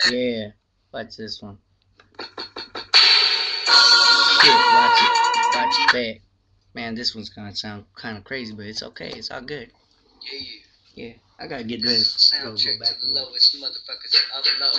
Yeah, watch this one. Shit, watch it. Watch it back. Man, this one's gonna sound kind of crazy, but it's okay. It's all good. Yeah. Yeah, I gotta get dressed. Sound check to the lowest motherfuckers of low.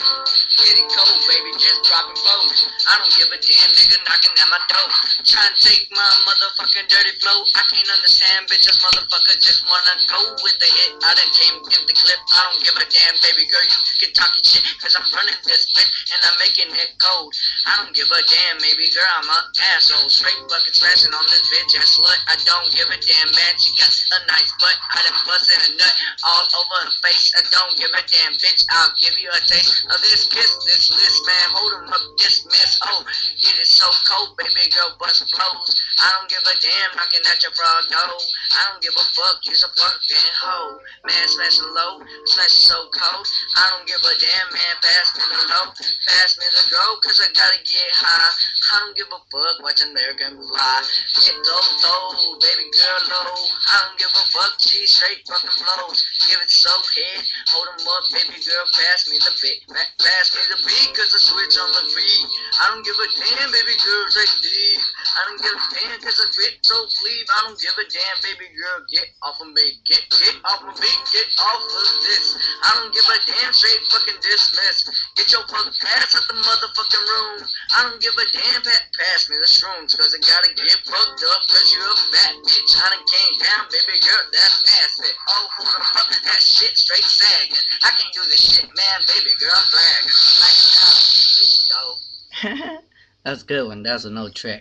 Getting cold, baby, just dropping flows. I don't give a damn nigga knocking at my door. Trying to take my motherfucking dirty flow. I can't understand bitches, motherfucker, just wanna go with the hit. I done came in the clip. I don't give a damn, baby girl, you can talk your shit. Cause I'm running this bitch and I'm making it cold. I don't give a damn, baby girl, I'm a asshole. Straight bucket smashing on this bitch ass slut. I don't give a damn, man, she got a nice butt. I done busted a nut all over her face. I don't give a damn, bitch, I'll give you a taste of this kiss, this list, man, hold 'em up, dismiss. Oh, it is so cold, baby girl, bust flows. I don't give a damn, knocking at your frog door. I don't give a fuck, you's a fucking hoe. Man, smashing low, smashing so cold. I don't give a damn, man, pass me the low, pass me the go, cause I gotta get high. I don't give a fuck, watch American fly. Get those, baby girl low. I don't give a fuck, she straight fucking flows. Give it so head, hold 'em up, baby girl, pass me the beat. Pass me the beat, cause I switch on the beat. I don't give a damn, baby girl, say deep. I don't give a damn, cause I fit so sleep. I don't give a damn, baby girl, get off of me. Get off my beat, get off of this. I don't give a damn, straight fucking dismiss. Get your fucking ass out the motherfucking room. I don't give a damn, pass me the shrooms, cause I gotta get fucked up, cause you a fat bitch. I done came down, baby girl, that's massive. Oh, hold the fuck, that shit straight sagging. I can't do this shit, man, baby girl, flagging. Like, let's go. That's a good one. That's an old track.